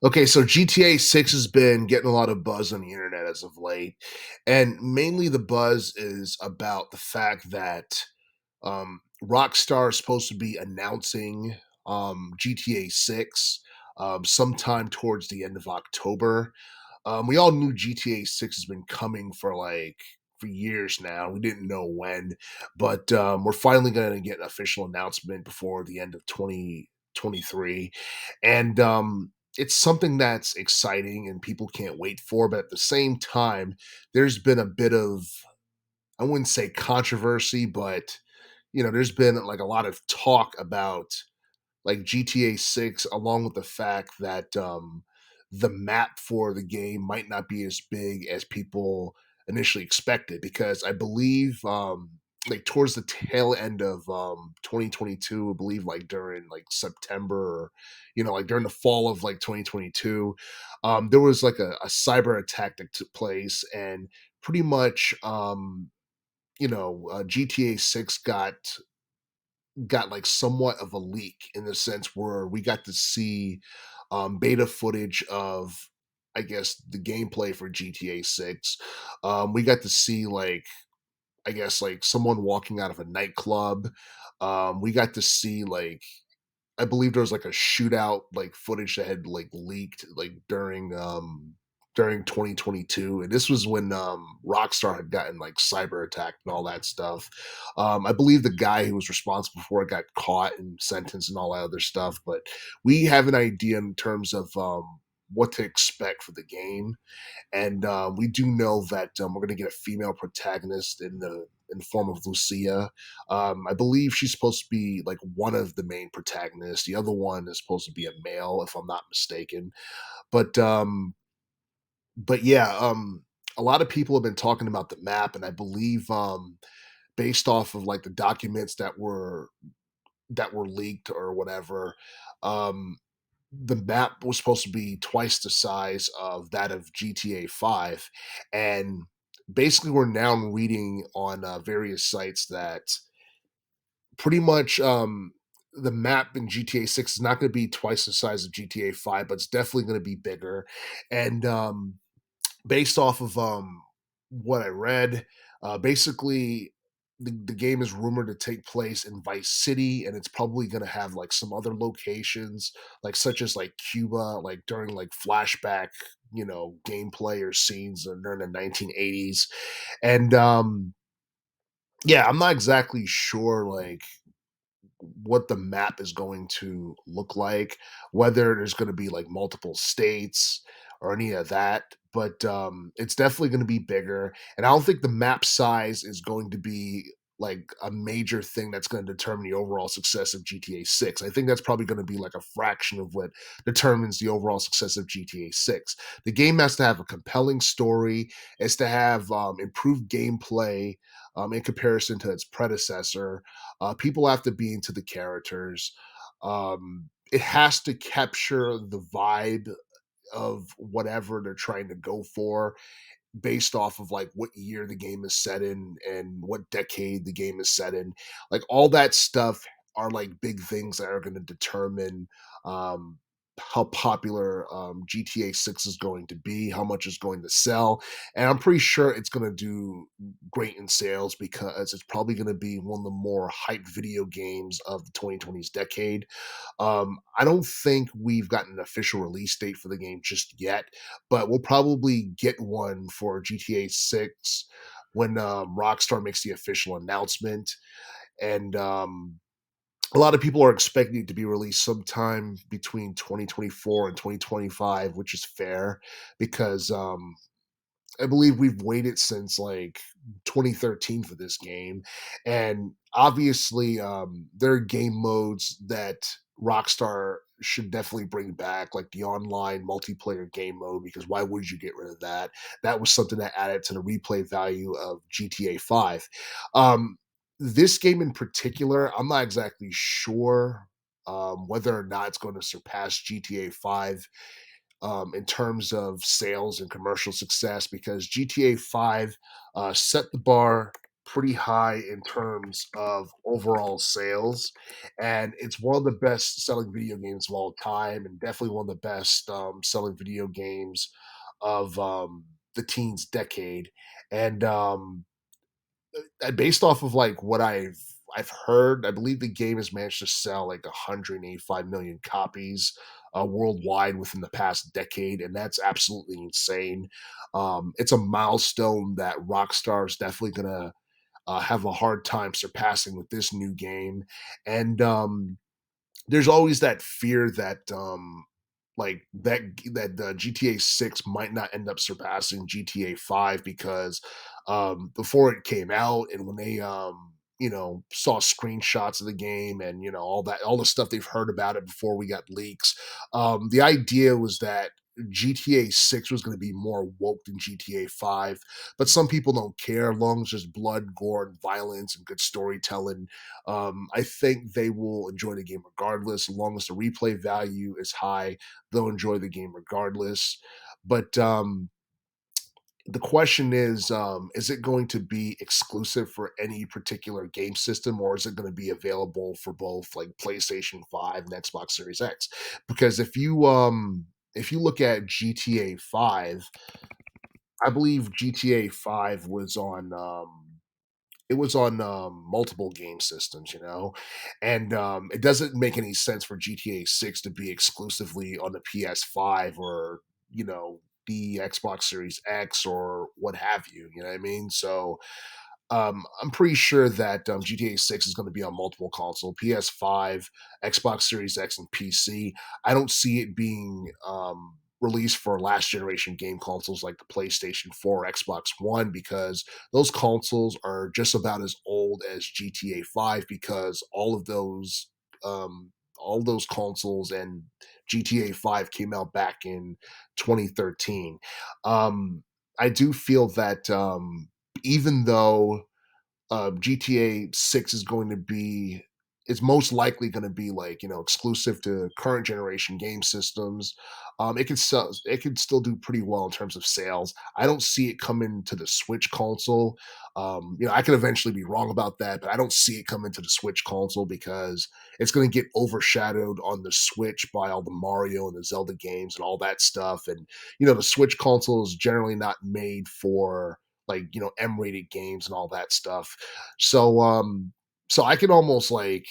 Okay, so GTA 6 has been getting a lot of buzz on the internet as of late. And mainly the buzz is about the fact that Rockstar is supposed to be announcing GTA 6 sometime towards the end of October. We all knew GTA 6 has been coming for years now. We didn't know when, but we're finally going to get an official announcement before the end of 2023. And it's something that's exciting and people can't wait for. But at the same time, there's been a bit of, I wouldn't say controversy, but there's been like a lot of talk about like GTA 6, along with the fact that the map for the game might not be as big as people initially expected. Because I believe like towards the tail end of 2022, I believe like during like September, or like during the fall of like 2022, there was like a cyber attack that took place, and pretty much GTA 6 got like somewhat of a leak, in the sense where we got to see beta footage of, I guess, the gameplay for GTA 6. We got to see like, I guess, like someone walking out of a nightclub. We got to see like, I believe there was like a shootout like footage that had like leaked like during 2022, and this was when Rockstar had gotten like cyber attacked and all that stuff. I believe the guy who was responsible for it got caught and sentenced and all that other stuff, but we have an idea in terms of what to expect for the game. And we do know that we're going to get a female protagonist in the form of Lucia. I believe she's supposed to be like one of the main protagonists. The other one is supposed to be a male, if I'm not mistaken. But but yeah, a lot of people have been talking about the map, and I believe based off of like the documents that were leaked or whatever, um, the map was supposed to be twice the size of that of GTA 5. And basically, we're now reading on various sites that pretty much the map in GTA 6 is not going to be twice the size of GTA 5, but it's definitely going to be bigger. And based off of what I read, basically the game is rumored to take place in Vice City, and it's probably going to have like some other locations, like such as like Cuba, like during like flashback, gameplay or scenes during the 1980s. And yeah, I'm not exactly sure like what the map is going to look like, whether there's going to be like multiple states or any of that. But it's definitely going to be bigger, and I don't think the map size is going to be like a major thing that's going to determine the overall success of GTA 6. I think that's probably going to be like a fraction of what determines the overall success of GTA 6. The game has to have a compelling story, it's to have improved gameplay in comparison to its predecessor. People have to be into the characters. It has to capture the vibe of whatever they're trying to go for, based off of like what year the game is set in and what decade the game is set in. Like all that stuff are like big things that are going to determine um, how popular GTA 6 is going to be, how much it's going to sell. And I'm pretty sure it's going to do great in sales, because it's probably going to be one of the more hyped video games of the 2020s decade. I don't think we've gotten an official release date for the game just yet, but we'll probably get one for GTA 6 when Rockstar makes the official announcement. And a lot of people are expecting it to be released sometime between 2024 and 2025, which is fair, because I believe we've waited since like 2013 for this game. And obviously, there are game modes that Rockstar should definitely bring back, like the online multiplayer game mode, because why would you get rid of that? That was something that added to the replay value of GTA 5. Um, this game in particular, I'm not exactly sure whether or not it's going to surpass GTA 5 in terms of sales and commercial success, because GTA 5 set the bar pretty high in terms of overall sales, and it's one of the best selling video games of all time, and definitely one of the best selling video games of the teens decade. And based off of like what I've heard, I believe the game has managed to sell like 185 million copies worldwide within the past decade, and that's absolutely insane. It's a milestone that Rockstar is definitely gonna have a hard time surpassing with this new game. And there's always that fear that like that the GTA 6 might not end up surpassing GTA 5 because before it came out and when they saw screenshots of the game and all the stuff they've heard about it before we got leaks, the idea was that GTA 6 was going to be more woke than GTA 5, but some people don't care as long as there's blood, gore, and violence and good storytelling. I think they will enjoy the game regardless. As long as the replay value is high, they'll enjoy the game regardless. But the question is it going to be exclusive for any particular game system, or is it going to be available for both like PlayStation 5 and Xbox Series X? Because if you look at GTA 5, I believe GTA 5 was on multiple game systems, and it doesn't make any sense for GTA 6 to be exclusively on the PS5 or the Xbox Series X or what have you. You know what I mean? So I'm pretty sure that GTA 6 is going to be on multiple console, PS5, Xbox Series X, and PC. I don't see it being released for last generation game consoles like the PlayStation 4 or Xbox One because those consoles are just about as old as GTA 5 because all of those consoles and GTA 5 came out back in 2013. Um, I do feel that even though GTA 6 is going to be it's most likely going to be like exclusive to current generation game systems. It can still do pretty well in terms of sales. I don't see it coming to the Switch console. I could eventually be wrong about that, but I don't see it coming to the Switch console because it's going to get overshadowed on the Switch by all the Mario and the Zelda games and all that stuff. And the Switch console is generally not made for like M-rated games and all that stuff. So so I can almost like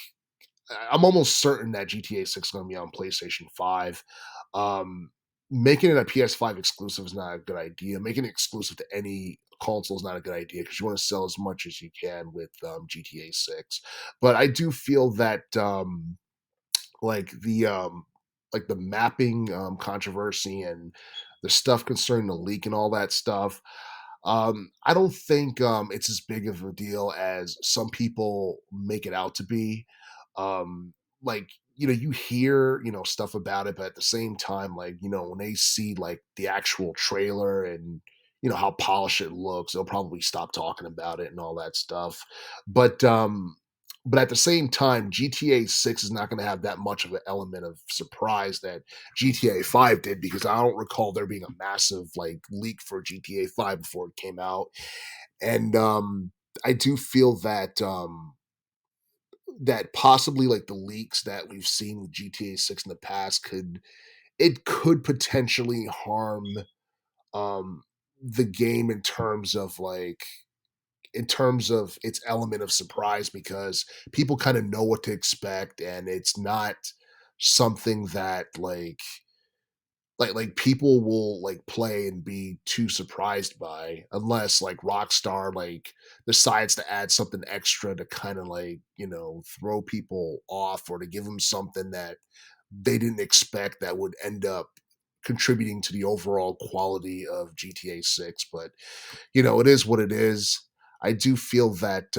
I'm almost certain that GTA 6 is going to be on PlayStation 5. Um Making it a PS5 exclusive is not a good idea. Making it exclusive to any console is not a good idea because you want to sell as much as you can with GTA 6. But I do feel that like the mapping controversy and the stuff concerning the leak and all that stuff, I don't think it's as big of a deal as some people make it out to be. Um, like you hear stuff about it, but at the same time, like when they see like the actual trailer and how polished it looks, they'll probably stop talking about it and all that stuff. But but at the same time, GTA 6 is not going to have that much of an element of surprise that GTA 5 did because I don't recall there being a massive like leak for GTA 5 before it came out. And I do feel that that possibly like the leaks that we've seen with GTA 6 in the past could potentially harm um the game in terms of its element of surprise because people kind of know what to expect and it's not something that like people will like play and be too surprised by unless like Rockstar like decides to add something extra to kind of like throw people off or to give them something that they didn't expect that would end up contributing to the overall quality of GTA 6. But it is what it is. I do feel that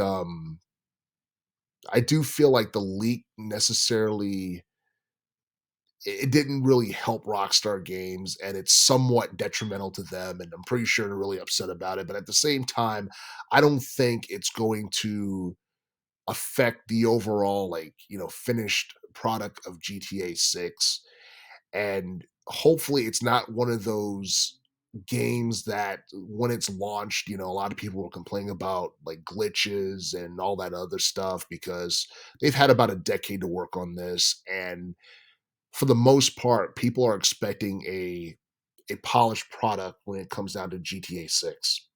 I do feel like the leak necessarily it didn't really help Rockstar Games and it's somewhat detrimental to them and I'm pretty sure they're really upset about it, but at the same time, I don't think it's going to affect the overall like, finished product of GTA 6 and hopefully it's not one of those games that when it's launched, a lot of people were complaining about like glitches and all that other stuff because they've had about a decade to work on this. And for the most part, people are expecting a polished product when it comes down to GTA 6.